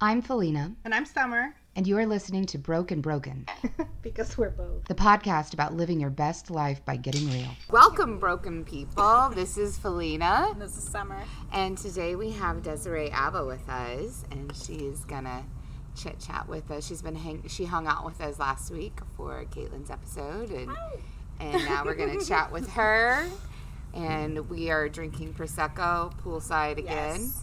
I'm Felina. And I'm Summer. And you are listening to Broken Broken. Because we're both. The podcast about living your best life by getting real. Welcome, broken people. This is Felina. And this is Summer. And today we have Desiree Abba with us. And she's going to chit-chat with us. She hung out with us last week for Caitlin's episode. And now we're going to chat with her. And we are drinking Prosecco poolside again. Yes.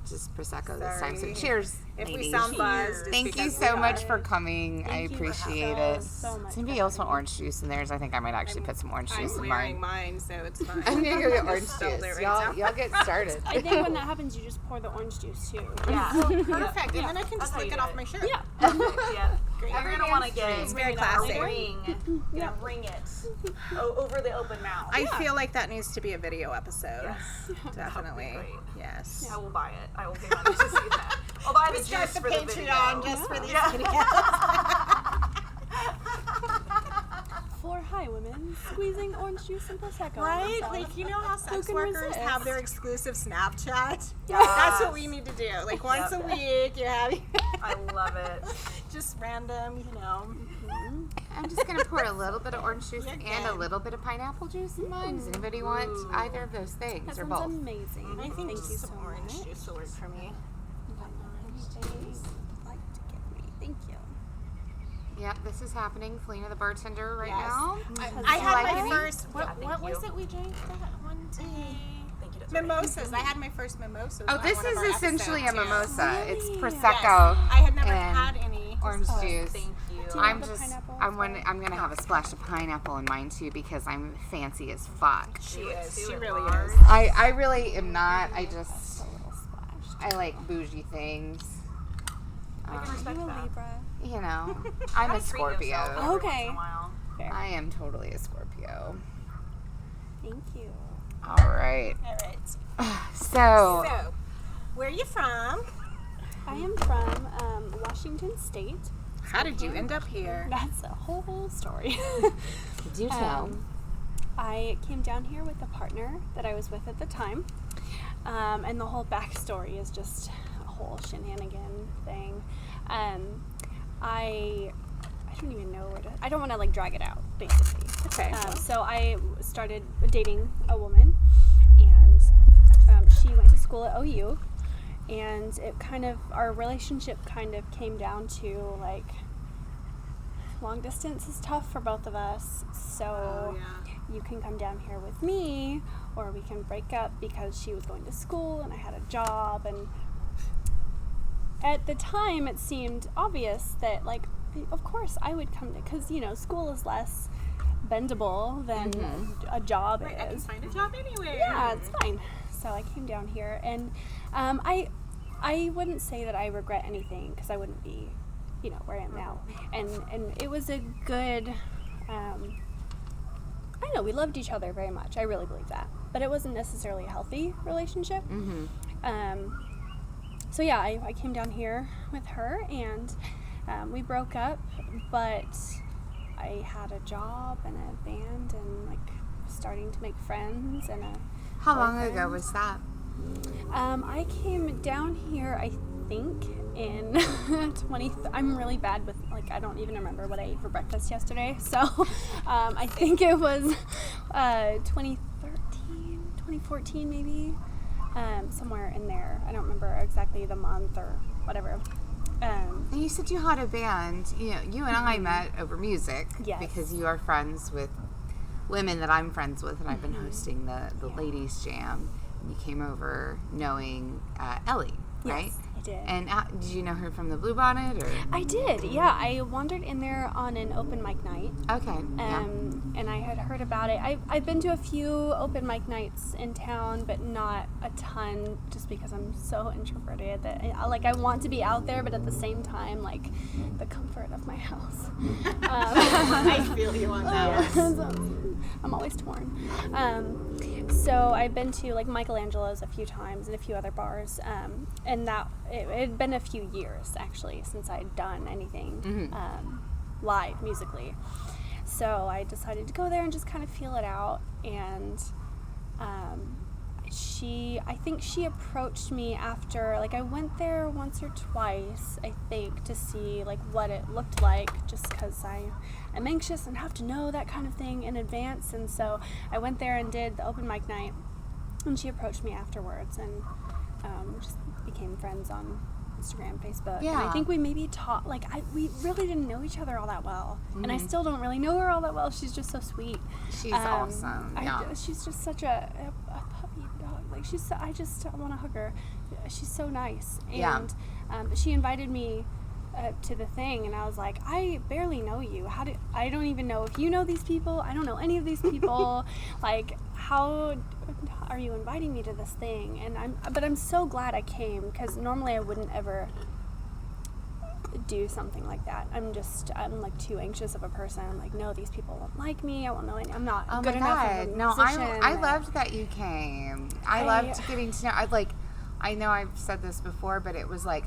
Just Prosecco this time. So cheers. If ladies. we sound buzzed. Thank you so much for coming. I appreciate it. So much. Does anybody else want orange juice in theirs? I think I might actually put some orange juice I'm in wearing mine. mine, so it's fine. I'm going to go get orange Spilled juice. it right Y'all get started. I think when that happens, you just pour the orange juice too. Yeah. Perfect. And then I can just lick it off my shirt. Yeah. Yeah. Great. You're gonna want to get It's very classic. ring it over the open mouth. I feel like that needs to be a video episode. Yes. Definitely. Great. Yes. I will buy it. I will pay money to see that. I'll buy the Start juice the for the video. Patreon just for these Yeah. videos. For high women, squeezing orange juice and Prosecco. Right? Like, you know how sex can workers resist? have their exclusive Snapchat? Yes. That's what we need to do. Like, once a week, you have... I love it. Just random, you know. I'm just going to pour a little bit of orange juice You're and good. a little bit of pineapple juice in mine. Does anybody want either of those things That or sounds both? amazing. I think Thank you just so some orange much. juice will work for me. Like to get me. Thank you. Yep, this is happening. Felina, the bartender, right Yes. now. I had like my me? first. Yeah, What thank was you. it we drank that one day? Thank you. Desiree. Mimosas. I had my first mimosas. Oh, on this one of our is essentially a episodes, yeah. mimosa. It's Really? Prosecco. Yes. I had never and had any. orange juice. Thank you. Do you I'm have the just, pineapple I'm as going well? I'm gonna have a splash of pineapple in mine too because I'm fancy as fuck. She Do it is. too, She it really bars. is. I really am not. I just, A little splash. I like bougie things. I can Are respect you a that. Libra? You know, I'm a Treat yourself Scorpio. every once Okay. in a while. Fair. I am totally a Scorpio. Thank you. All right. All right. So, So, where are you from? I am from Washington State. How did you end up here? That's a whole story. do tell. I came down here with a partner that I was with at the time, and the whole backstory is just a whole shenanigan thing. I don't even know where to. I don't want to like drag it out, basically. Okay. So I started dating a woman, and she went to school at OU, and it kind of our relationship kind of came down to like long distance is tough for both of us. So you can come down here with me, or we can break up because she was going to school and I had a job. And at the time, it seemed obvious that like, of course, I would come to, because you know, school is less bendable than a job I can is. find a job anywhere. Yeah, it's fine. So I came down here, and I wouldn't say that I regret anything because I wouldn't be, you know, where I am now. And it was a good. I know we loved each other very much. I really believe that, but it wasn't necessarily a healthy relationship. So yeah, I came down here with her, and we broke up, but I had a job and a band and like starting to make friends and a How long boyfriend. ago was that? I came down here, I think, in 20. I'm really bad with like I don't even remember what I ate for breakfast yesterday. So I think it was 2013, 2014 maybe, somewhere in there. I don't remember exactly the month or whatever. And you said you had a band. You know, you and I met over music Yes. because you are friends with women that I'm friends with, and I've been hosting the ladies' jam. You came over knowing Ellie, right? Yes, I did. And did you know her from the Blue Bonnet, or? I did, yeah. I wandered in there on an open mic night. Okay. Yeah. And I had heard about it. I've been to a few open mic nights in town, but not a ton, just because I'm so introverted that I want to be out there, but at the same time, like the comfort of my house. I feel you on that one. So, I'm always torn. So I've been to like Michelangelo's a few times and a few other bars, and that it had been a few years actually since I'd done anything live musically. So I decided to go there and just kind of feel it out, and I I think she approached me after, like, I went there once or twice, I think, to see, like, what it looked like, just because I am anxious and have to know that kind of thing in advance. And so I went there and did the open mic night, and she approached me afterwards, and just became friends on Instagram, Facebook. And I think we maybe we really didn't know each other all that well. And I still don't really know her all that well. She's just so sweet. She's awesome. She's just such a puppy dog. Like, I want to hug her. She's so nice. And she invited me to the thing, and I was like, I barely know you. I don't even know if you know these people. I don't know any of these people. Like, how are you inviting me to this thing? And I'm so glad I came, because normally I wouldn't ever do something like that. I'm like too anxious of a person. I'm like, no, these people won't like me. I won't know any. I'm not good enough of a musician. No, I loved that you came. I loved getting to know. I know I've said this before, but it was like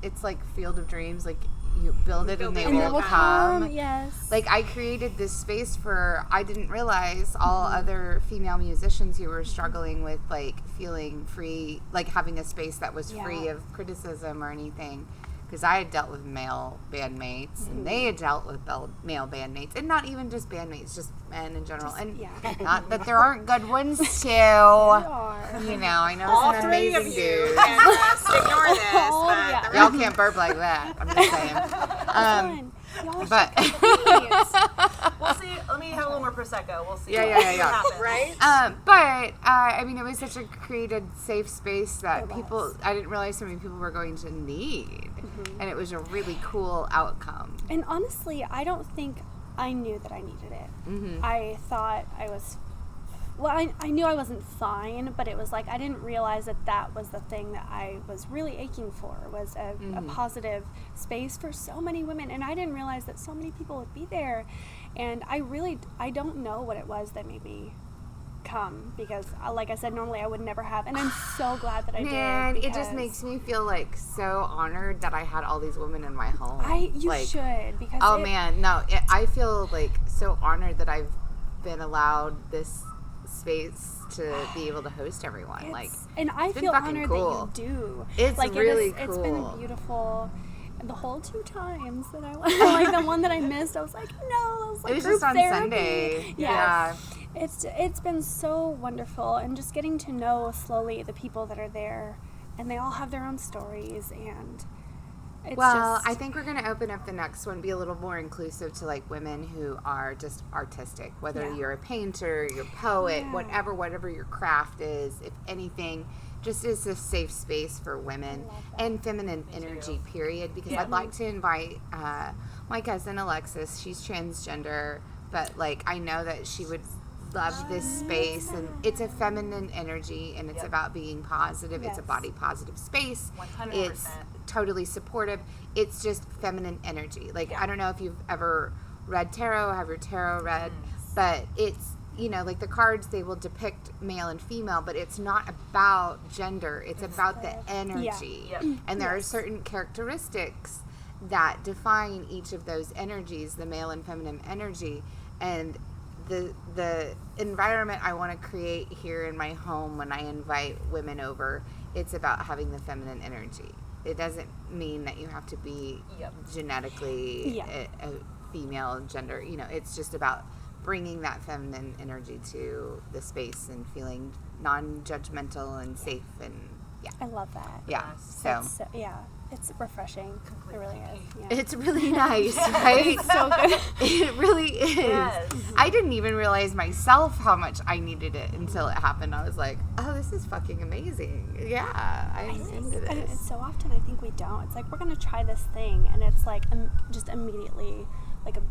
it's like Field of Dreams. Like, you build it and they will come. Yes. Like, I created this space for, I didn't realize all other female musicians who were struggling with, like, feeling free, like having a space that was free of criticism or anything. Because I had dealt with male bandmates, and they had dealt with male bandmates, and not even just bandmates, just men in general. Not that there aren't good ones too. You know, I know some amazing dudes. Ignore this, but y'all can't burp like that. I'm just saying. But we'll see. Let me have a little more prosecco. We'll see. Yeah. What happens. right? But I mean, it was such a created, safe space that I didn't realize so many people were going to need, and it was a really cool outcome. And honestly, I don't think I knew that I needed it. I thought I was. Well, I knew I wasn't fine, but it was like I didn't realize that was the thing that I was really aching for, was a positive space for so many women. And I didn't realize that so many people would be there. And I don't know what it was that made me come, because, like I said, normally I would never have. And I'm so glad that I did. Man, it just makes me feel, like, so honored that I had all these women in my home. You should, because I feel, like, so honored that I've been allowed this space to be able to host everyone. And I feel honored that you do. It's like, really cool. It's been beautiful. The whole 2 times that I went, like the one that I missed, I was like, no. I was like, it was group just on therapy. Sunday. Yeah. It's been so wonderful, and just getting to know slowly the people that are there, and they all have their own stories, and I think we're going to open up the next one, be a little more inclusive to, like, women who are just artistic, whether you're a painter, you're a poet, whatever your craft is, if anything, just is a safe space for women and feminine energy, period, because I'd like to invite my cousin Alexis. She's transgender, but, like, I know that she would love this space, and it's a feminine energy, and it's about being positive. It's a body positive space. 100%. It's totally supportive. It's just feminine energy. Like, I don't know if you've ever read tarot, have your tarot read, but it's, you know, like, the cards, they will depict male and female, but it's not about gender. It's about the energy. And there are certain characteristics that define each of those energies, the male and feminine energy. And the environment I want to create here in my home when I invite women over, it's about having the feminine energy. It doesn't mean that you have to be genetically a female gender. You know, it's just about bringing that feminine energy to the space and feeling non-judgmental and safe, and I love that. It's refreshing. It really is. It's really nice, right? It's so good. It really is. Yes. I didn't even realize myself how much I needed it until it happened. I was like, oh, this is fucking amazing. Yeah, I'm into this. And so often I think we don't. It's like, we're going to try this thing, and it's like just immediately like a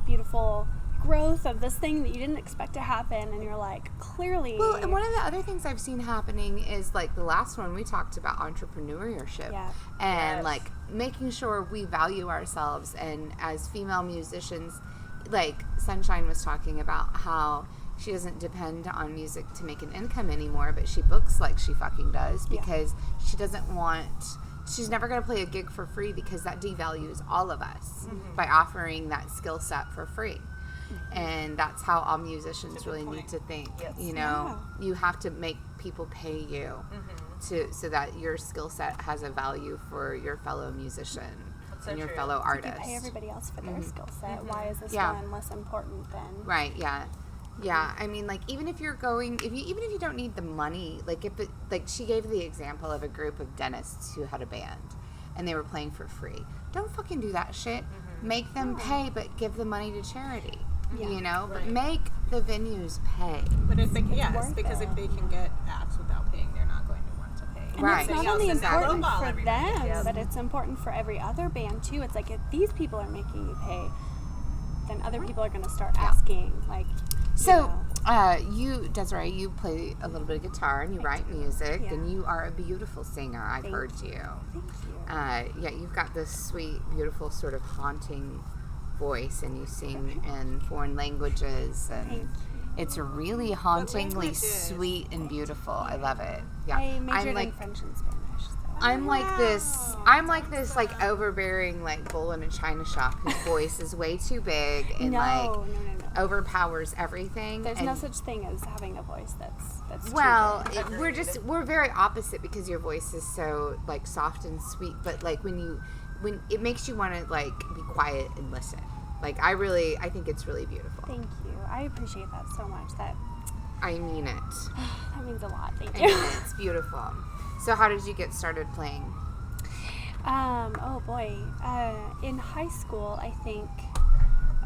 beautiful growth of this thing that you didn't expect to happen, and you're like, clearly. Well, and one of the other things I've seen happening is, like, the last one we talked about, entrepreneurship, and like making sure we value ourselves. And as female musicians, like Sunshine was talking about how she doesn't depend on music to make an income anymore, but she books like she fucking does, because she doesn't want. She's never going to play a gig for free, because that devalues all of us by offering that skill set for free. And that's how all musicians really need to think. Yes. You know, you have to make people pay you so that your skill set has a value for your fellow musician and your fellow You artist. pay everybody else for their skill set. Why is this Yeah. one less important than? Right, yeah. Yeah, I mean, like, even if you're going, even if you don't need the money, like, if it, like, she gave the example of a group of dentists who had a band, and they were playing for free. Don't fucking do that shit. Make them pay, but give the money to charity. Yeah. You know, but make the venues pay. But if they, worth because it. if they can get acts without paying, they're not going to want to pay. And Right. it's Everything not only else is important lowball for everybody. them, Yes. but it's important for every other band too. It's like if these people are making you pay, then other people are going to start asking, like. So, you, Desiree, you play a little bit of guitar and you write music, Yeah. and you are a beautiful singer. I've Thank heard you. Thank you. Yeah, you've got this sweet, beautiful, sort of haunting voice, and you sing in foreign languages, and Thank you. it's really hauntingly languages? sweet and beautiful. I love it. Yeah, I majored I'm like in French and Spanish. So. I'm like this. I'm like this, like overbearing, like bull in a china shop whose voice is way too big and like No. overpowers everything. There's and, no such thing as having a voice that's too Well, big. we're very opposite because your voice is so like soft and sweet, but like when it makes you want to like be quiet and listen. Like I think it's really beautiful. Thank you. I appreciate that so much. That I mean it. that means a lot. Thank I you. mean it. It's beautiful. So how did you get started playing? Oh boy. In high school, I think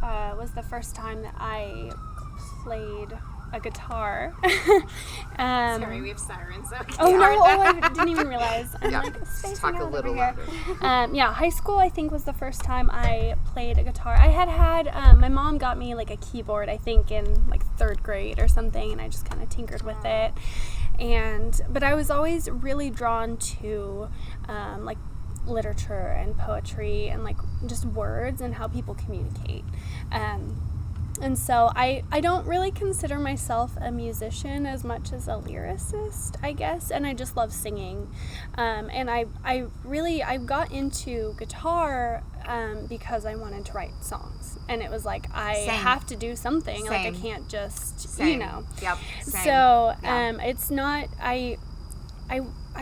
was the first time that I played a guitar. Sorry, we have sirens. Okay. Oh no! I didn't even realize. I'm Yeah, like spacing talk a out little over here. Yeah, high school I think was the first time I played a guitar. I had my mom got me like a keyboard I think in like 3rd grade or something, and I just kind of tinkered with it. But I was always really drawn to like literature and poetry and like just words and how people communicate. And so I don't really consider myself a musician as much as a lyricist, I guess, and I just love singing. And I got into guitar because I wanted to write songs. And it was like, I have to do something. Same. Like, I can't just, Same. you know. Yep. Same. So Yeah. it's not, I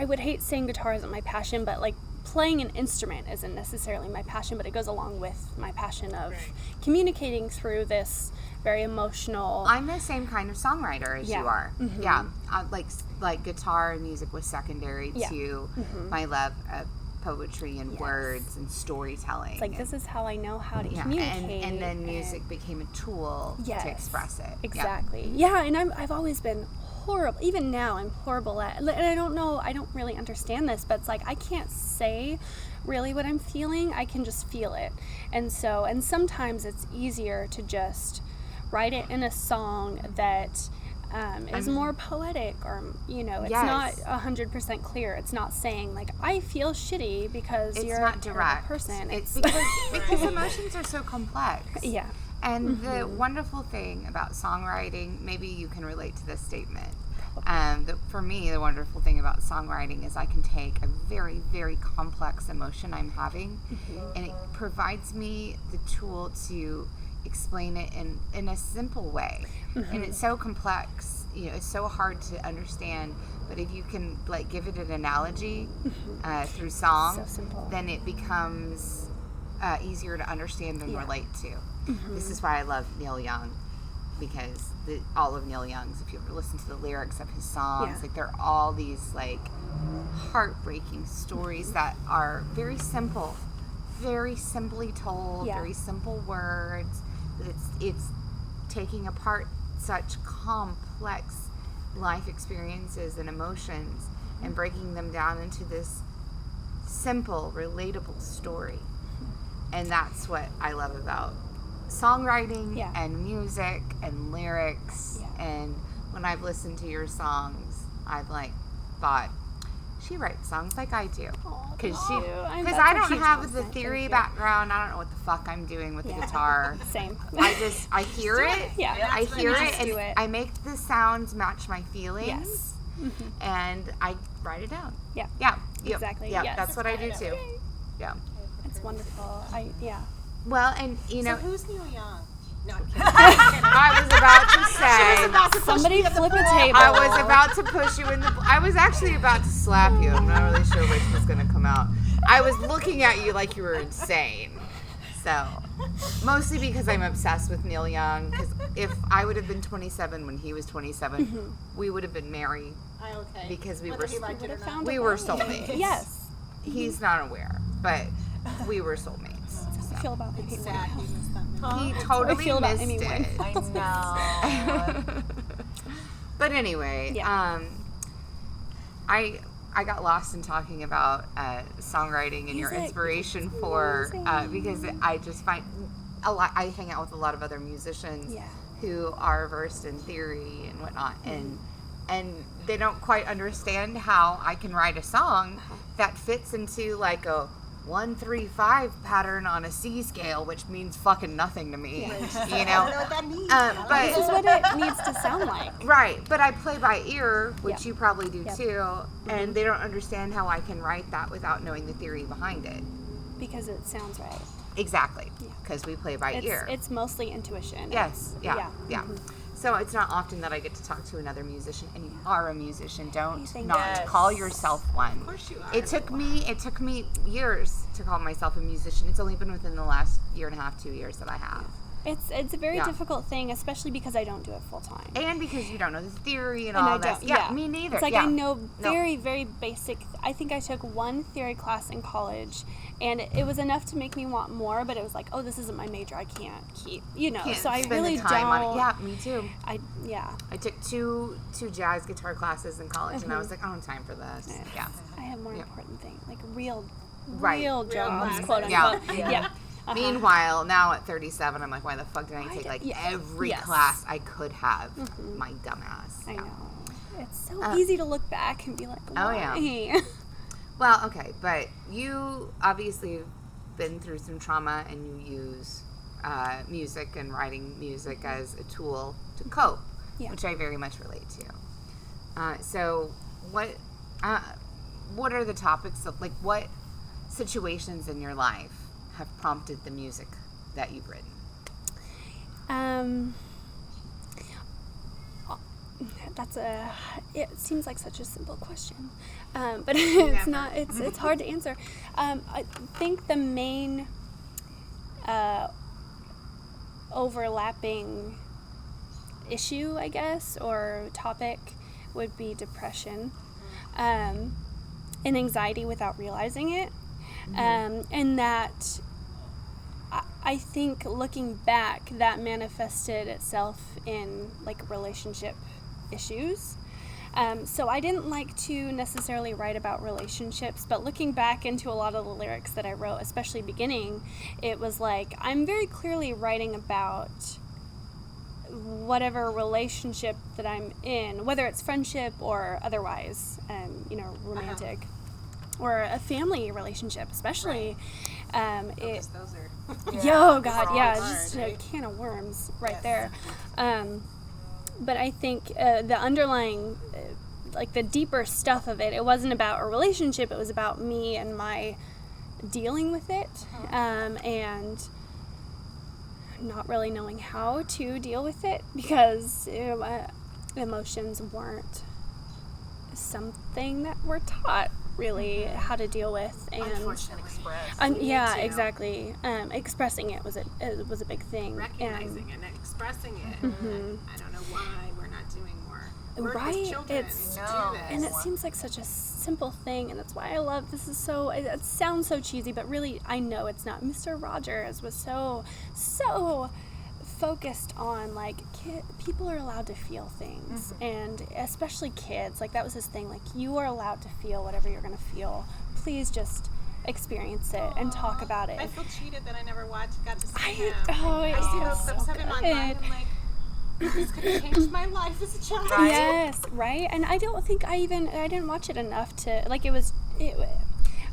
would hate saying guitar isn't my passion, but like, playing an instrument isn't necessarily my passion, but it goes along with my passion of communicating through this very emotional. I'm the same kind of songwriter as Yeah. you are. Mhm. Yeah, like guitar and music was secondary Yeah. to Mhm. my love of poetry and Yes. words and storytelling. It's like, this is how I know how to yeah, communicate. and then music became a tool Yes, to express it. Exactly. Yeah, and I've always been horrible. Even now, I'm horrible at. And I don't know. I don't really understand this, but it's like I can't say really what I'm feeling. I can just feel it, and sometimes it's easier to just write it in a song that is more poetic, or it's not 100% clear. It's not saying like I feel shitty because It's you're not a terrible direct. person. It's because emotions are so complex. Yeah. And the wonderful thing about songwriting, maybe you can relate to this statement. For me, the wonderful thing about songwriting is I can take a very, very complex emotion I'm having, and it provides me the tool to explain it in a simple way. And it's so complex, it's so hard to understand. But if you can like give it an analogy through song, So simple. then it becomes easier to understand and relate to. This is why I love Neil Young, because all of Neil Young's, if you ever listen to the lyrics of his songs, like they're all these like heartbreaking stories that are very simple, very simply told, very simple words. It's taking apart such complex life experiences and emotions and breaking them down into this simple, relatable story. And that's what I love about songwriting and music and lyrics. And when I've listened to your songs, I've like thought, she writes songs like I do. Because I don't have the theory background. I don't know what the fuck I'm doing with the guitar. Same. I hear it. I hear it, and do it. I make the sounds match my feelings. And I write it down. Yeah. Yeah. Exactly. Yeah. Yes. That's what I do too. Yeah. It's wonderful. Well, and So who's Neil Young? No, I'm I was about to say. about to Somebody flip a table. I was about to push you in the. I was actually about to slap you. I'm not really sure which was going to come out. I was looking at you like you were insane. So, mostly because I'm obsessed with Neil Young. Because if I would have been 27 when he was 27, we would have been married. Okay. Because we Whether were he liked it or not. we were soulmates. Yes. He's not aware, but we were soulmates. I feel about Amy Sad Winehouse. you missed that. He I totally feel about missed Amy it. I know. But anyway, Yeah. I got lost in talking about songwriting and your Music. inspiration for Amazing. because I just find a lot. I hang out with a lot of other musicians Yeah. who are versed in theory and whatnot, and they don't quite understand how I can write a song that fits into like a 1-3-5 pattern on a C scale, which means fucking nothing to me. You I don't know. know what that means. This is But what it needs to sound like. right, but I play by ear, which Yep. you probably do Yep. too, and they don't understand how I can write that without knowing the theory behind it. Because it sounds right. Exactly, Yeah. because we play by ear. It's mostly intuition. Yes, yeah. Mhm. So it's not often that I get to talk to another musician, and you are a musician. Don't Thank not you. call yourself one. Of course you are. It took me years to call myself a musician. It's only been within the last 1.5, 2 years that I have. It's a very Yeah. difficult thing, especially because I don't do it full time. And because you don't know the theory and And all I that. don't. Yeah, me neither. It's like yeah. I know No. very, very basic. I think I took one theory class in college, and it was enough to make me want more. But it was like, oh, this isn't my major. I can't keep, Can't So I spend really the time don't. on it. Yeah, me too. Yeah. I took two jazz guitar classes in college, and I was like, I don't have time for this. Yeah. I have more Yeah. important things, like real Right. jobs, classes. quote Yeah. unquote. Yeah. Meanwhile, now at 37, I'm like, why the fuck did I take did- like yeah. every Yes. class I could have? My dumbass. I Yeah. know. It's so easy to look back and be like, Oh, why? yeah. Well, okay, but you obviously have been through some trauma, and you use music and writing music as a tool to cope, Yeah. which I very much relate to. So, what are the topics of, like, what situations in your life have prompted the music that you've written? It seems like such a simple question, but it's not. It's hard to answer. I think the main overlapping issue, I guess, or topic would be depression, and anxiety without realizing it, and that. I think looking back, that manifested itself in like relationship issues. So I didn't like to necessarily write about relationships, but looking back into a lot of the lyrics that I wrote, especially beginning, it was like I'm very clearly writing about whatever relationship that I'm in, whether it's friendship or otherwise, romantic. Or a family relationship, especially. Those are. Yo, God, all yeah, hard, just right? a can of worms right Yes. there. But I think the underlying, like the deeper stuff of it, it wasn't about a relationship, it was about me and my dealing with it, and not really knowing how to deal with it because emotions weren't something that we're taught really how to deal with, and Unfortunately expressed. yeah, Me too. exactly. Expressing it was a big thing. Recognizing it and expressing it. I don't know why we're not doing more. Work Right, with children it's- to No. do this. And it seems like such a simple thing, and that's why I love this. Is so it sounds so cheesy, but really I know it's not. Mr. Rogers was so focused on like people are allowed to feel things, and especially kids. Like that was his thing. Like you are allowed to feel whatever you're gonna feel. Please just experience it and talk about it. I feel cheated that I never got to see I him. it's see those so clips of him online. good. I'm like, this could have changed my life as a child. Yes, right. And I don't think I didn't watch it enough to like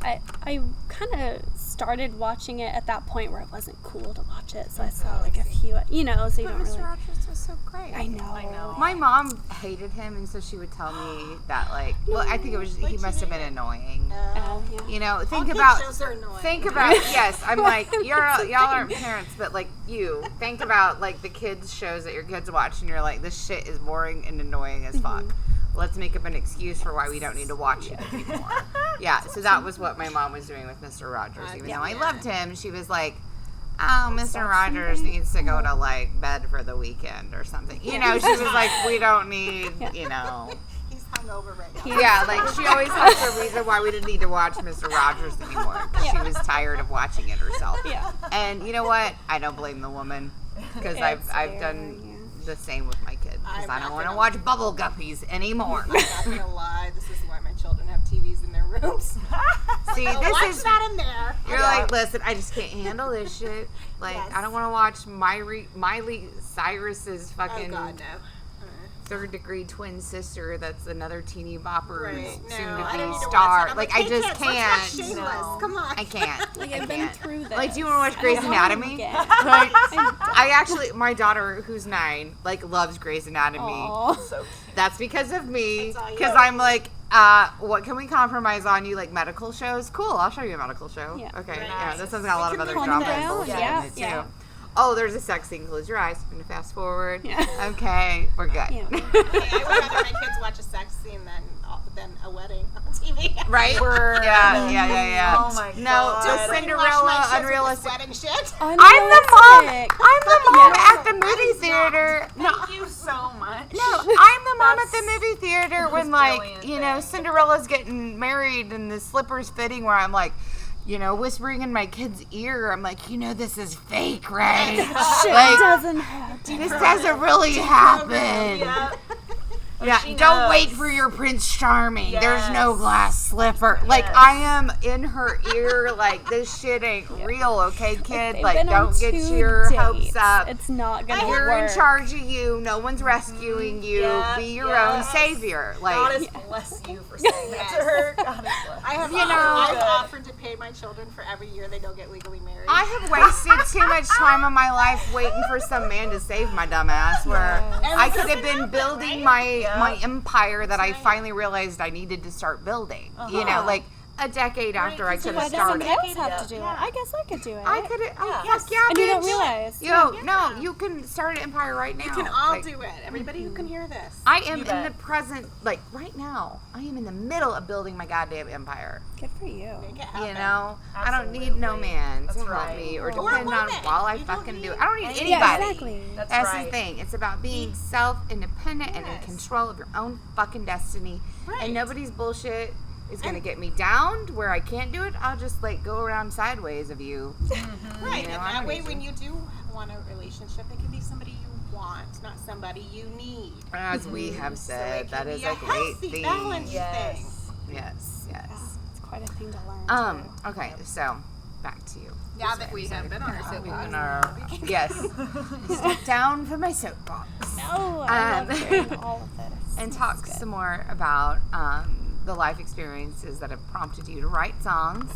I kind of started watching it at that point where it wasn't cool to watch it, so I saw like a few, so you But don't Mr. really. Rogers was so great. I know. My mom hated him, and so she would tell me that, like, well, I think it was he must have been annoying. Oh, yeah. You know, think All kid about shows are annoying. think about yes. I'm like y'all aren't parents, but like you think about like the kids shows that your kids watch, and you're like, this shit is boring and annoying as fuck. Let's make up an excuse for why we don't need to watch it anymore. Yeah, so that was what my mom was doing with Mr. Rogers. Even though I loved him, she was like, oh, Mr. Rogers needs to go to like bed for the weekend or something. You know, she was like, we don't need, you know. He's hungover right now. Yeah, like she always has a reason why we didn't need to watch Mr. Rogers anymore. 'Cause she was tired of watching it herself. Yeah. And you know what? I don't blame the woman because I've done the same with my kid because I don't want to watch Bubble Guppies anymore. I'm not gonna lie. This is why my children have TVs in their rooms. See, Watch this is that in there. you're like, listen, I just can't handle this shit. Like, Yes. I don't want to watch Miley Cyrus's Oh fucking God, no. third-degree twin sister that's another teeny bopper Right. who's No, soon I to don't be need to star. watch that. I'm Like, hey, I just kids, let's watch can't. Shameless. No. Come on. I can't. Like, I I've been can't. through this. Like, do you want to watch Grey's I wanna Anatomy? get- Like, I actually, my daughter, who's 9, like, loves Grey's Anatomy. Aw. So cute. That's because of me. That's all you. Because I'm like, what can we compromise on? You like medical shows? Cool, I'll show you a medical show. Yeah. Okay, Right. yeah, this one's got a lot of other calm drama and down, bullshit yeah, in it, too. yeah. Oh, there's a sex scene. Close your eyes. I'm going to fast forward. Yeah. Okay, we're good. Yeah. I would rather my kids watch a sex scene than a wedding on TV. Right? Word. Yeah. Oh my No, God. the Brainwash my Cinderella kids with this unrealistic. wedding shit. I'm the mom. Unrealistic. I'm the mom Yeah. at the movie theater. No, Thank you so much. no, I'm the mom at the That's movie theater when, most like, brilliant you know, thing. Cinderella's getting married and the slipper's fitting where I'm like, you know, whispering in my kid's ear. I'm like, you know, this is fake, right? Shit Like, doesn't happen. this doesn't really happen. Yeah. Yeah, She don't knows. wait for your Prince Charming. There's no Yes. glass slipper. Like, Yes. I am in her ear, like, this shit ain't real, okay, kid? They've Like, been on don't get 2 your dates. hopes up. It's not gonna You're work. in charge of you. No one's rescuing you. Yeah, Be your yes. own savior. Like, God has blessed you for saying that to her. God has blessed. I have You know- I've Good. offered to pay my children for every year they don't get legally married. I have wasted too much time of my life waiting for some man to save my dumb ass. Where I could have been building my empire that I finally realized I needed to start building. You know, like a decade after I could Why have does started. somebody else have to do Yeah. it? I guess I could do it. I could have. Oh, Yeah. fuck yeah, and you don't bitch. realize. Yo, no, you can start an empire right now. You can all Like, do it. Everybody who can hear this. I am You in bet. the present, like right now. I am in the middle of building my goddamn empire. Good for you. Make it happen. You know, I don't need no Absolutely. man to That's help right. me or Or depend on woman. while I You don't fucking do need it. I don't need anybody. Yeah, exactly. That's the right. thing. It's about being self-independent and in Yes. control of your own fucking destiny. Right. And nobody's bullshit is gonna get me down to where I can't do it. I'll just like go around sideways of you. Right, You know, and I that don't way need to. when you do want a relationship, it can be somebody you want, not somebody you need. As we have So said, it that can is be a a great healthy, thing. balanced Yes. thing. Yes, yes. It's quite a thing to learn. Okay, so back to you. Now that we have been on our soapbox. Yes. Step down from my soapbox. No, I love hearing all of this. And talk some more about the life experiences that have prompted you to write songs.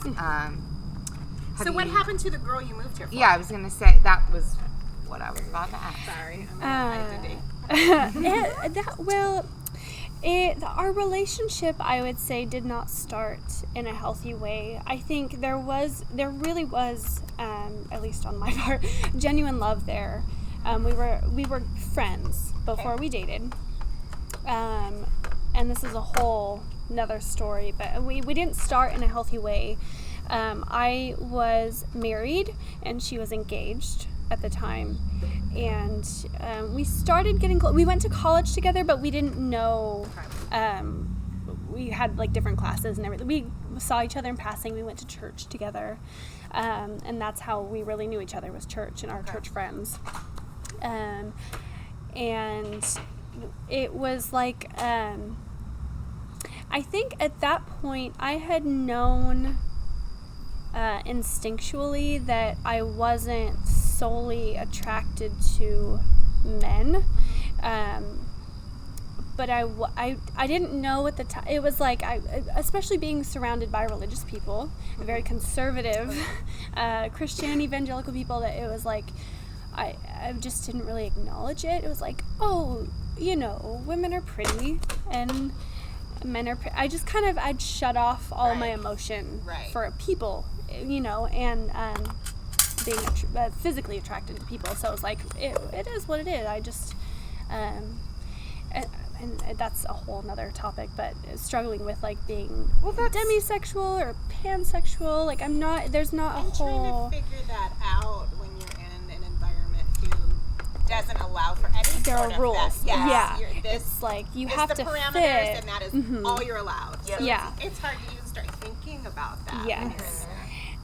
So what happened to the girl you moved here for? Yeah, I was gonna say that was what I was about to ask. Sorry, I have to date. Our relationship, I would say, did not start in a healthy way. I think there really was, at least on my part, genuine love there. We were friends before we dated, and this is a whole another story. But we didn't start in a healthy way. I was married, and she was engaged at the time, and we started getting close. We went to college together, but we didn't know. We had like different classes and everything. We saw each other in passing. We went to church together, and that's how we really knew each other, was church and our church friends. And it was like I think at that point I had known instinctually that I wasn't solely attracted to men, but I didn't know at the time. It was like especially being surrounded by religious people, very conservative Christian evangelical people, that it was like I just didn't really acknowledge it. It was like, oh, you know, women are pretty, and I just kind of, I'd shut off all my Right. emotion Right. for people, you know, and being physically attracted to people. So it was like, it is what it is. I just, and that's a whole nother topic, but struggling with like being demisexual or pansexual. Like there's not a I'm whole. trying to figure that out when you're in an environment who doesn't allow for any There sort are of rules. that. Yes, Yeah. this It's like you is have the to parameters, fit. and that is all you're allowed. So Yeah. it's hard to even start thinking about that. Yes.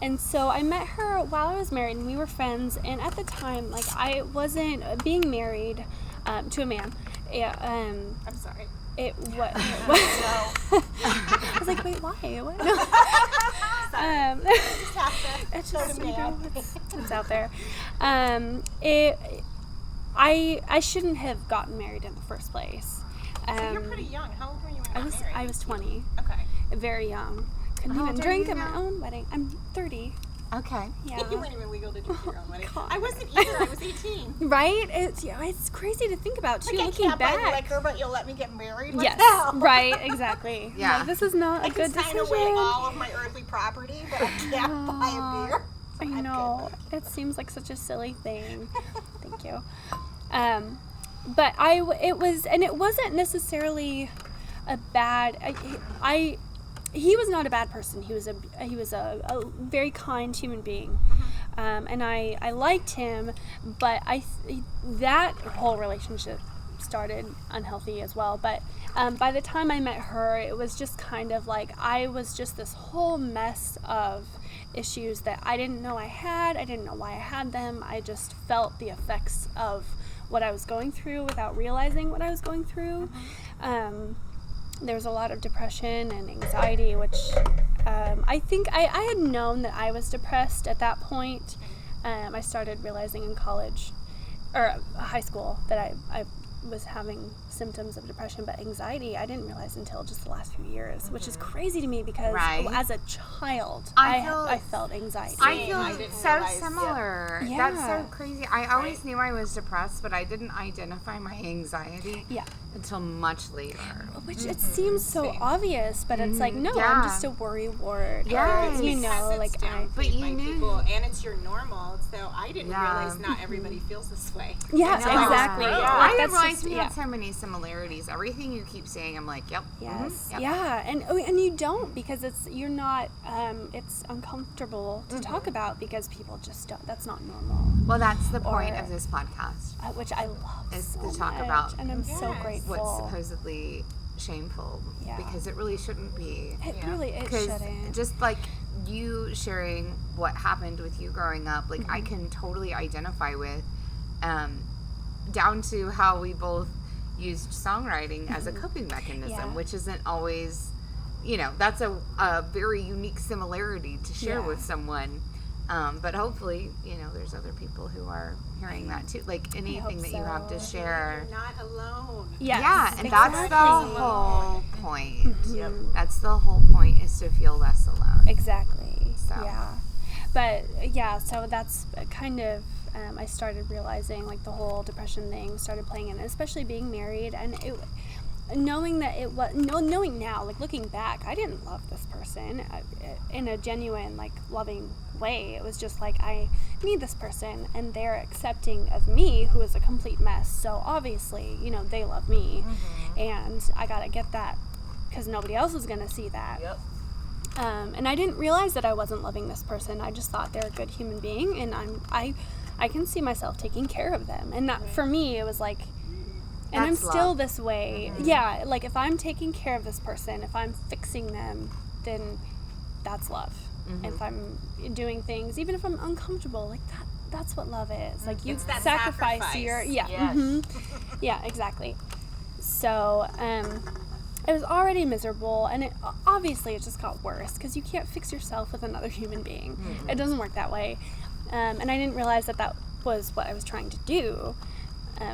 And so I met her while I was married, and we were friends. And at the time, like, I wasn't being married to a man. I'm sorry. It what? I was like, wait, why? What? No. It's just, you know, it's out there. I shouldn't have gotten married in the first place. So you're pretty young. How old were you when you got married? I was 20, Okay. very young. Couldn't How even old are drink you at my now? own wedding. I'm 30. Okay. Yeah. You weren't even legal to do your own wedding. God. I wasn't either. I was 18. Right? It's crazy to think about too. Like, I Looking can't buy back. liquor, but you'll let me get married? What Yes. the hell? Right. Exactly. Yeah. Like, this is not I a can good sign decision. away all of my earthly property, but I can't buy a beer. I I'm know. good. It seems like such a silly thing. Thank you. But it wasn't necessarily a bad. He was not a bad person. He was a very kind human being, and I liked him. But that whole relationship started unhealthy as well. But by the time I met her, it was just kind of like I was just this whole mess of issues that I didn't know I had. I didn't know why I had them. I just felt the effects of what I was going through without realizing what I was going through. There was a lot of depression and anxiety, which I think I had known that I was depressed at that point. I started realizing in college or high school that I was having symptoms of depression, but anxiety I didn't realize until just the last few years, which is crazy to me because Right. as a child I felt anxiety. I Same. feel I didn't so realize- similar. Yeah. That's so crazy. I always knew I was depressed, but I didn't identify my anxiety Yeah. until much later. Which it seems so obvious, but it's like, no, I'm Yeah. just a worry wart. Yes. Or, you know, Because like it's downplayed But you by knew- people, and it's your normal. So I didn't Yeah. realize not everybody feels this way. Yeah, Until I was exactly. grown. I Like, didn't that's realize just- we yeah. had so many similarities. Everything you keep saying, I'm like, yep. Yes. yep. Yeah, and you don't because you're not. It's uncomfortable to talk about because people just don't. That's not normal. Well, that's the point Or- of this podcast. Which I love Is so to talk much, about and I'm so Yes. grateful. What's supposedly shameful, Yeah. because it really shouldn't be. It Because shouldn't. just like you sharing what happened with you growing up, like I can totally identify with, down to how we both used songwriting as a coping mechanism, Yeah. which isn't always, that's a very unique similarity to share Yeah. with someone. But hopefully, there's other people who are hearing that too. Like anything that you have to so. share. You're not alone. Yes, Yeah, and that's the exactly. whole point. That's the whole point, is to feel less alone. Exactly. So. Yeah. But yeah, so that's kind of I started realizing like the whole depression thing started playing in, especially being married, and knowing that it was knowing now, like looking back, I didn't love this person in a genuine like loving way. It was just like I need this person, and they're accepting of me, who is a complete mess. So obviously, they love me, and I gotta get that because nobody else is gonna see that. Yep. And I didn't realize that I wasn't loving this person. I just thought they're a good human being, and I can see myself taking care of them. And that for me, it was like, and I'm That's still love. this way. Yeah, like if I'm taking care of this person, if I'm fixing them, then that's love. If I'm doing things, even if I'm uncomfortable, like that's what love is. Like you It's that sacrifice sacrifice. your Yes. yeah, exactly. So it was already miserable, and it obviously it just got worse because you can't fix yourself with another human being. It doesn't work that way, and I didn't realize that was what I was trying to do.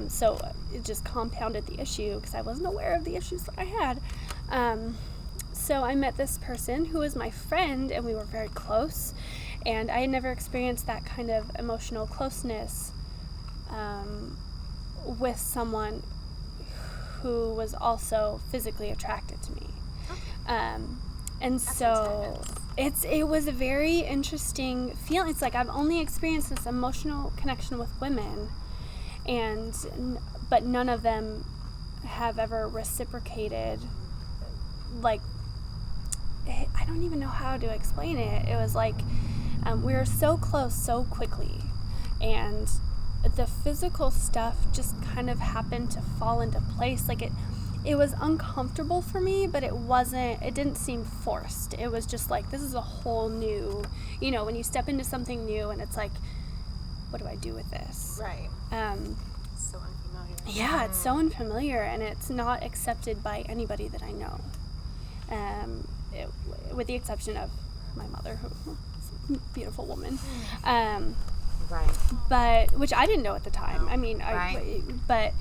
So it just compounded the issue because I wasn't aware of the issues that I had. So I met this person who was my friend, and we were very close, and I had never experienced that kind of emotional closeness with someone who was also physically attracted to me. And so it was a very interesting feeling. It's like I've only experienced this emotional connection with women, but none of them have ever reciprocated. Like, I don't even know how to explain it. It was like we were so close so quickly, and the physical stuff just kind of happened to fall into place. Like it was uncomfortable for me, but it didn't seem forced. It was just like, this is a whole new, when you step into something new and it's like, what do I do with this? Right. So unfamiliar. Yeah, it's so unfamiliar, and it's not accepted by anybody that I know. With the exception of my mother, who is a beautiful woman. Right. But, which I didn't know at the time. I mean, Right. But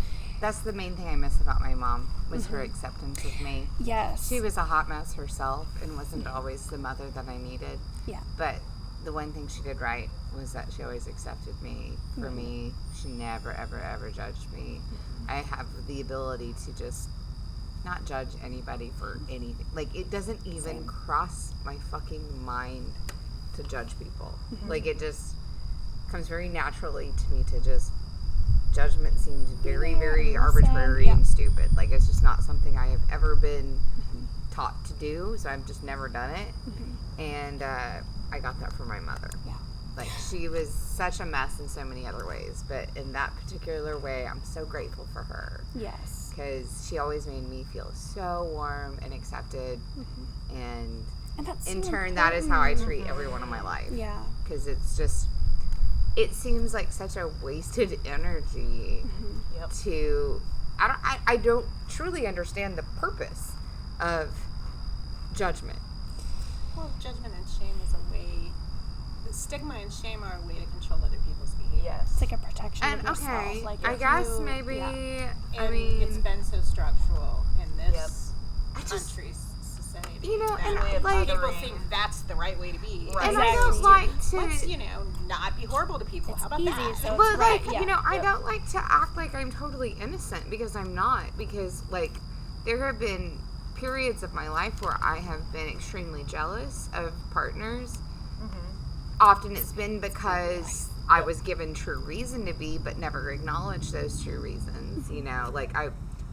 That's the main thing I miss about my mom, was her acceptance of me. yes. She was a hot mess herself and wasn't always the mother that I needed. Yeah. But the one thing she did right was that she always accepted me for me. She never, ever, ever judged me. I have the ability to just not judge anybody for anything. Like, it doesn't even cross my fucking mind to judge people. Like, it just comes very naturally to me to just, judgment seems very, very arbitrary and stupid. Like, it's just not something I have ever been taught to do, so I've just never done it. And I got that from my mother. Yeah. Like, she was such a mess in so many other ways, but in that particular way, I'm so grateful for her. Yes. Because she always made me feel so warm and accepted, and that's in so turn, that is how I treat everyone in my life. Yeah. Because it's just, it seems like such a wasted energy to, I don't truly understand the purpose of judgment. Well, judgment and shame is a way. Stigma and shame are a way to control other people's behavior. It's like a protection And of yourself. okay, Like, I if guess you- maybe, yeah. I And mean, it's been so structural in this I just, country's society. you know, that and like, people think that's the right way to be. Right. and I don't like Let's, to, not be horrible to people. It's How about easy, that? so but it's like, right, yeah. you know, I don't like to act like I'm totally innocent, because I'm not. Because, like, there have been periods of my life where I have been extremely jealous of partners. Often it's been because I was given true reason to be, but never acknowledged those true reasons. You know, like I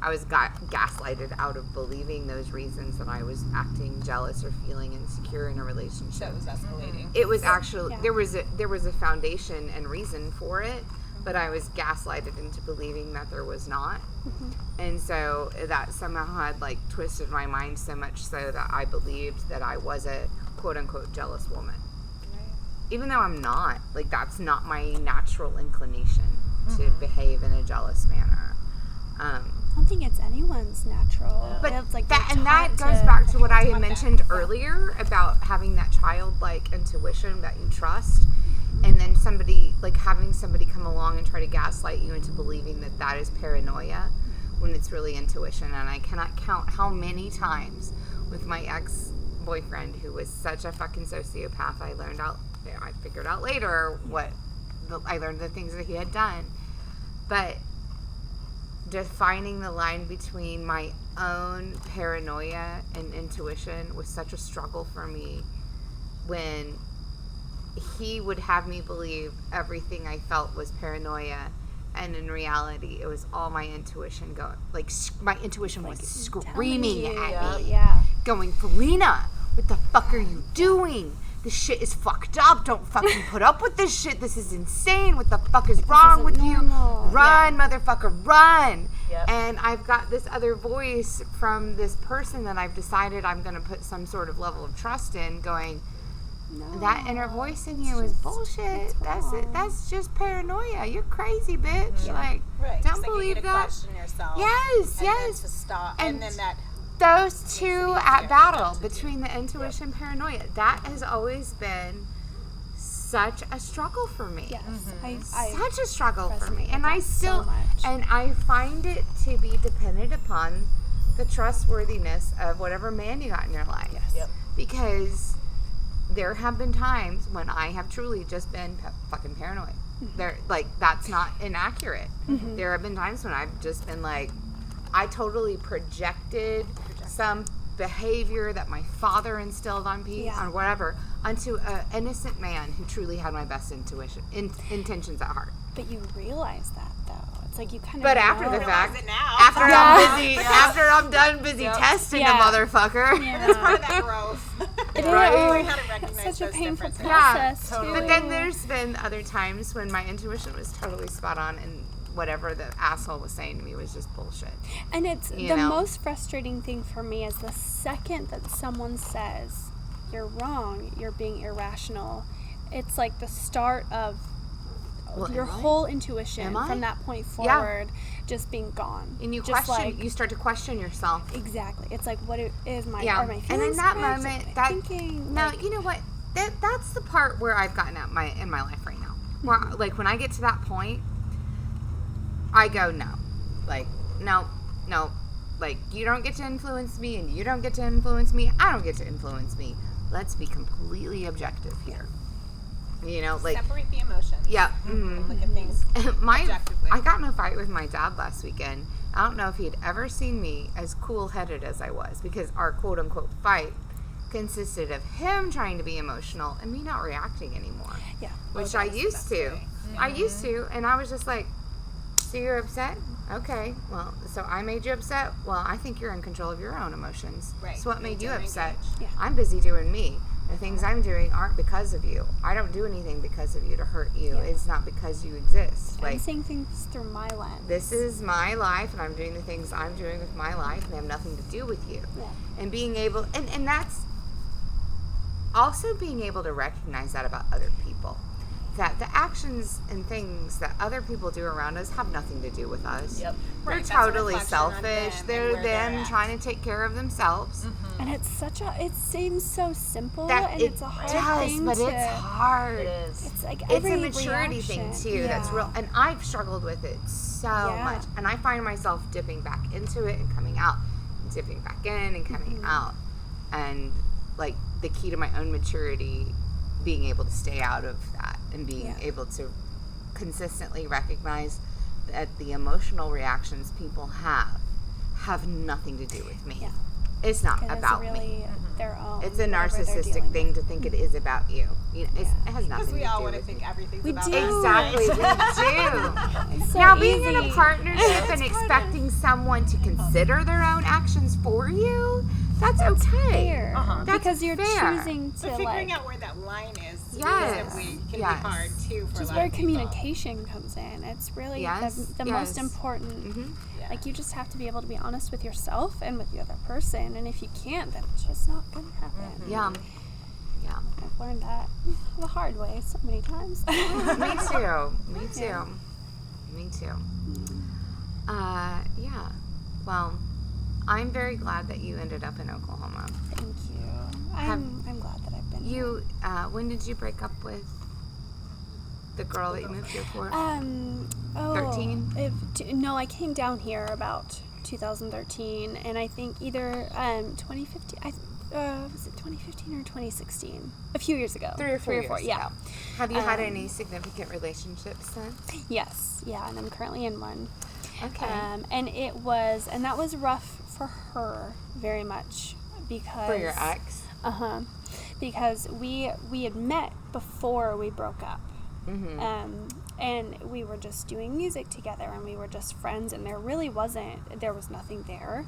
was gaslighted out of believing those reasons that I was acting jealous or feeling insecure in a relationship. So it was escalating. It was actually, Yeah. there was a foundation and reason for it, but I was gaslighted into believing that there was not. And so that somehow had like twisted my mind so much so that I believed that I was a quote unquote jealous woman. Even though I'm not. Like, that's not my natural inclination to behave in a jealous manner. I don't think it's anyone's natural. But it's like that, they're and that taught goes to- back to what I had mentioned earlier about having that childlike intuition that you trust, and then somebody, like, having somebody come along and try to gaslight you into believing that that is paranoia when it's really intuition. And I cannot count how many times with my ex-boyfriend, who was such a fucking sociopath, I figured out later I learned the things that he had done, but defining the line between my own paranoia and intuition was such a struggle for me, when he would have me believe everything I felt was paranoia, and in reality it was all my intuition going, like, my intuition was screaming at me, going, Felina, what the fuck are you doing? This shit is fucked up. Don't fucking put up with this shit. This is insane. What the fuck is wrong with you? Run, motherfucker, run. And I've got this other voice from this person that I've decided I'm going to put some sort of level of trust in, going, that inner voice in you is bullshit. That's it. That's just paranoia. You're crazy, bitch. Like, Right. don't Just like believe you need to that. question yourself. Yes, and yes. Then to stop. And And then that. Those two easier at for battle them to do. between the intuition paranoia, that has always been such a struggle for me. Yes. I Such a struggle for me. resonate And with I that so still, much. and I find it to be dependent upon the trustworthiness of whatever man you got in your life. Yep. Because there have been times when I have truly just been fucking paranoid. There, like, that's not inaccurate. There have been times when I've just been like, I totally projected some behavior that my father instilled on me, Yeah. on whatever, onto an innocent man who truly had my best intentions at heart. But you realize that, though. It's like you kind of. But after the know. fact, it now. after Yeah. after I'm done busy testing Yeah. a motherfucker. Yeah. That's part of that growth. It Right. is. Learn how to recognize It's such a those painful differences. process. Yeah, too. But then there's been other times when my intuition was totally spot on, and whatever the asshole was saying to me was just bullshit. And it's You the know? most frustrating thing for me is the second that someone says you're wrong, you're being irrational. It's like the start of Well, your am I? whole intuition Am I? from that point Yeah. forward just being gone. And you just question, you start to question yourself. exactly. It's like is my Yeah. are my And feelings in that correct? moment, Am I that thinking now like, you know what? That's the part where I've gotten at in my life right now. Where like when I get to that point, I go no, like no, like you don't get to influence me, and you don't get to influence me. I don't get to influence me. Let's be completely objective here. You know, like Separate the emotions. yeah. Look at things objectively. I got in a fight with my dad last weekend. I don't know if he'd ever seen me as cool-headed as I was, because our quote-unquote fight consisted of him trying to be emotional and me not reacting anymore, yeah. which I used to. I used to, and I was just like, so you're upset? Okay, well, so I made you upset? Well, I think you're in control of your own emotions. Right. So what made you Don't upset? engage. Yeah. I'm busy doing me. The things I'm doing aren't because of you. I don't do anything because of you to hurt you. Yeah. It's not because you exist. I'm Like, seeing things through my lens. this is my life, and I'm doing the things I'm doing with my life, and they have nothing to do with you. Yeah. And being able, and that's also being able to recognize that about other people. That the actions and things that other people do around us have nothing to do with us. Yep. They're Right, that's a totally reflection on selfish. them They're and where they're them at. trying to take care of themselves. And it's it seems so simple That and it it's a hard does, thing but to it's hard. It is. it's like It's every a maturity thing reaction. too. That's Yeah. real, and I've struggled with it so Yeah. much. And I find myself dipping back into it and coming out, and dipping back in and coming out, and like the key to my own maturity, being able to stay out of that and being Yeah. able to consistently recognize that the emotional reactions people have nothing to do with me. Yeah. It's not It is about really me. their own. It's a whatever they're narcissistic dealing thing with. to think it is about you. You know, it has nothing Because we to all do want to with think you. everything's We about do. us. Exactly, we do. It's so Now, being in a easy. partnership and expecting someone to consider their own actions for you, that's okay. Fair. That's because you're fair. choosing to But figuring like out where that line is Yes. reasonably can Yes. be hard too for just a lot where of people. communication comes in. It's really Yes, the most yes. important. Mhm. Yeah. Like you just have to be able to be honest with yourself and with the other person. And if you can't, then it's just not gonna happen. Yeah. Yeah. I've learned that the hard way so many times. Me too. Me too. Yeah. Me too. Yeah. Well, I'm very glad that you ended up in Oklahoma. Thank you. I'm glad that I've been here. You, when did you break up with the girl that you moved here for? 13? No, I came down here about 2013, and I think either 2015. Was it 2015 or 2016? A few years ago. 3 or 4 years yeah. ago. Have you had any significant relationships since? Yes, yeah, and I'm currently in one. Okay. And that was rough for her very much because for your ex? because we had met before we broke up. Mm-hmm. And we were just doing music together, and we were just friends, and there was nothing there.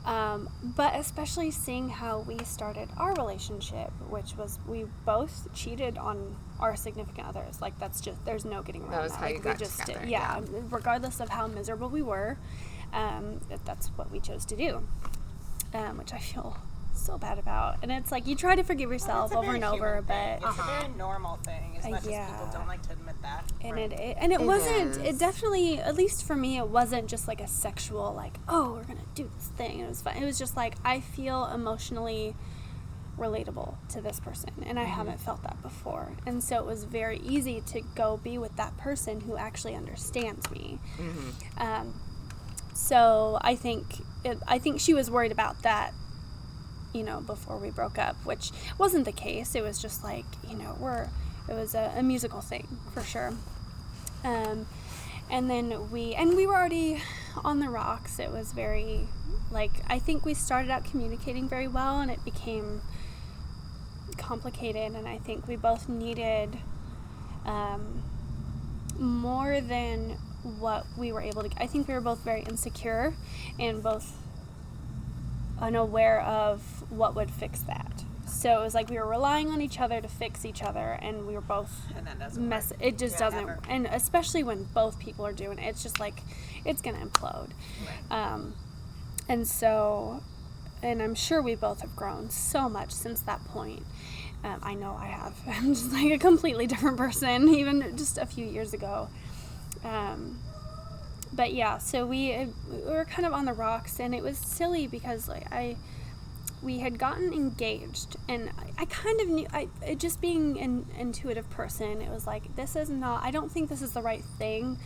But especially seeing how we started our relationship, which was we both cheated on our significant others. Like there's no getting around that. That was how you Like, got we just together, yeah, regardless of how miserable we were, that's what we chose to do, which I feel so bad about. And it's like you try to forgive yourself It's a over very and over, human thing. but It's a very normal thing, as much as yeah. people don't like to admit that. and Right. it wasn't. is. It definitely, at least for me, it wasn't just like a sexual like, oh, we're gonna do this thing. It was fun. It was just like I feel emotionally relatable to this person, and I haven't felt that before. And so it was very easy to go be with that person who actually understands me. So I think she was worried about that, before we broke up, which wasn't the case. It was just like, it was a musical thing for sure. And then we were already on the rocks. It was very, like, I think we started out communicating very well, and it became complicated, and I think we both needed more than what we were able to. I think we were both very insecure and both unaware of what would fix that. So it was like we were relying on each other to fix each other, and we were both And that doesn't work. It just Yeah, doesn't. ever. And especially when both people are doing it, it's just like it's gonna implode. And so, and I'm sure we both have grown so much since that point. I know I have. I'm just like a completely different person, even just a few years ago. But yeah, so we were kind of on the rocks, and it was silly because like we had gotten engaged, and I kind of knew, just being an intuitive person, it was like, this is not, I don't think this is the right thing,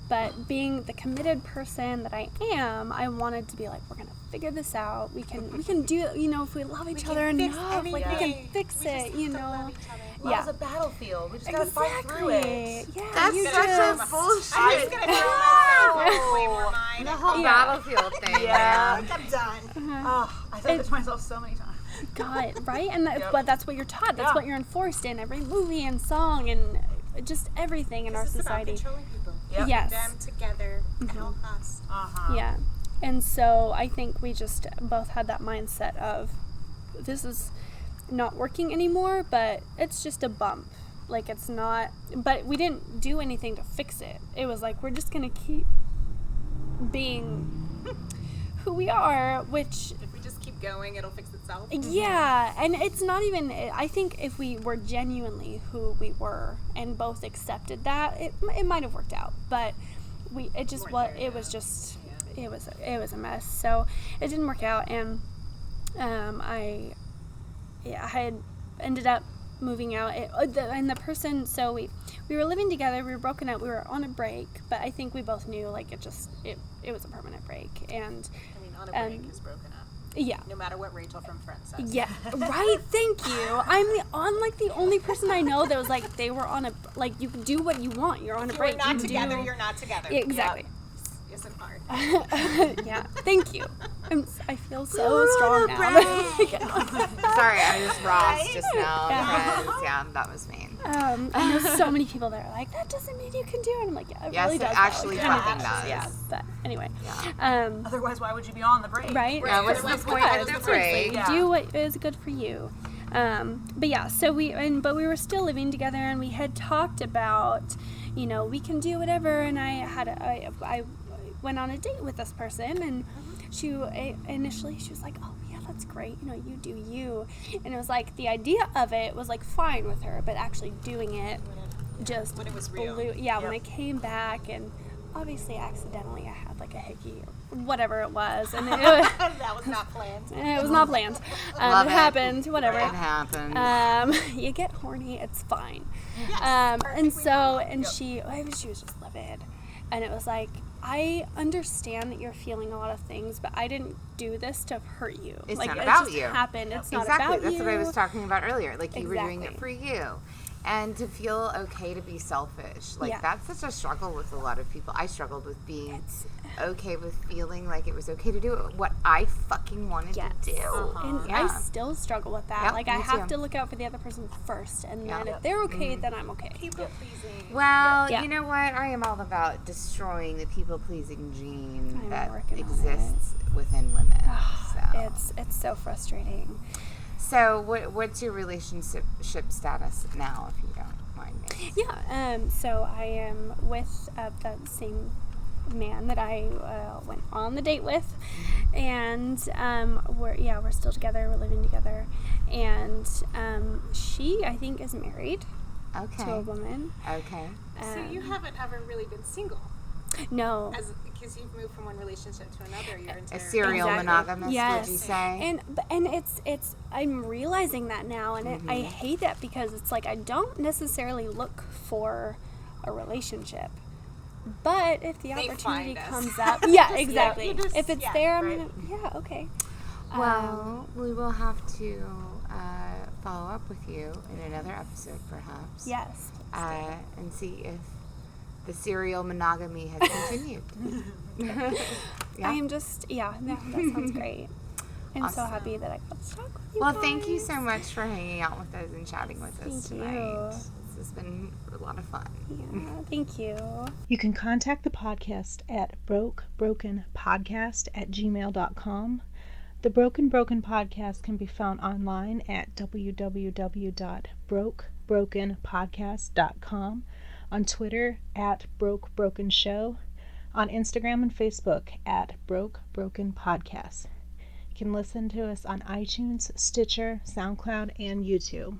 but being the committed person that I am, I wanted to be like, we're gonna figure this out. We can do it, you know, if we love each other enough, like we can fix it, you know. Well, it's a battlefield. We just gotta fight through it. Yeah, That's you such just- a bullshit. I was gonna throw myself way more mine. The whole Yeah. battlefield thing, Yeah. man. I'm done. Oh, I said that to myself so many times. God, right? And Yep. but that's what you're taught. That's Yeah. what you're enforced in every movie and song and just everything in our This is about society. controlling people. Yep. Yes. Them together at all costs. Yeah. And so I think we just both had that mindset of this is not working anymore, but it's just a bump. Like it's not, but we didn't do anything to fix it. It was like, we're just going to keep being who we are, which If we just keep going, it'll fix itself. yeah, and it's not even, I think if we were genuinely who we were and both accepted that, it might have worked out, but it just was, it was just, it was a mess, so it didn't work out, and I had ended up moving out, and the person, so we were living together, we were broken up, we were on a break, but I think we both knew, like, it was a permanent break, and I mean, on a break is broken up. yeah. No matter what Rachel from Friends says. Yeah, right. Thank you. I'm the only person I know that was like they were on a, like, you can do what you want. You're on a If break. you're not You can together, do- you're not together. Yeah, exactly. Isn't hard. Yeah. Thank you. I feel so strong now. Sorry, I was Ross just now. Yeah. Friends. Yeah, that was me. And there's so many people that are like, that doesn't mean you can do it. And I'm like, yeah, it Yes, really it does. though. actually kinda fucking does. does. Yeah. But anyway. Yeah. Otherwise, why would you be on the break? Right? Yeah, what's the point of the break? Yeah. Do what is good for you. But yeah, so but we were still living together, and we had talked about, you know, we can do whatever. And I went on a date with this person, and initially she was like, oh yeah, that's great, you know, you do you. And it was like the idea of it was like fine with her, but actually doing it just When it was real. when I came back, and obviously accidentally I had like a hickey or whatever it was, and That was not planned. it was not planned. Love It it. happened, whatever. It happened. You get horny, it's fine. Yes, And perfectly so, normal. and she was just livid. And it was like, I understand that you're feeling a lot of things, but I didn't do this to hurt you. It's like, not it about just you. happened. It's not Exactly. about That's you. what I was talking about earlier. Like, you were doing it Exactly. for you. And to feel okay to be selfish. Like, Yeah. that's such a struggle with a lot of people. I struggled with being okay with feeling like it was okay to do what I fucking wanted Yes. to do. And Yeah. I still struggle with that. Yep, like, I me have too. to look out for the other person first. And Yeah. then if they're okay, then I'm okay. People pleasing. Well, Yeah. you know what? I am all about destroying the people-pleasing gene I'm that working on exists within women. So, It's so frustrating. so what's your relationship status now, if you don't mind me? Yeah, so I am with that same man that I went on the date with, and we're still together, we're living together, and she, I think, is married Okay. to a woman. Okay. So you haven't ever really been single, No. because you've moved from one relationship to another your entire A serial Exactly. monogamous, Yes. would you say? And it's I'm realizing that now, and I hate that, because it's like I don't necessarily look for a relationship, but if the They opportunity find us. comes up, yeah, exactly. you just- If it's yeah, there, I'm right. gonna, yeah, okay. Well, we will have to follow up with you in another episode, perhaps. Yes. And see if the serial monogamy has continued. Yeah. I am just, that sounds great. I'm so Awesome. happy that I got to talk with you Well, guys. thank you so much for hanging out with us and chatting with us Thank tonight. you. This has been a lot of fun. Yeah, thank you. You can contact the podcast at brokebrokenpodcast@gmail.com. The Broken Podcast can be found online at www.brokebrokenpodcast.com, on Twitter at BrokeBrokenShow, on Instagram and Facebook at Broke Broken Podcast. You can listen to us on iTunes, Stitcher, SoundCloud, and YouTube.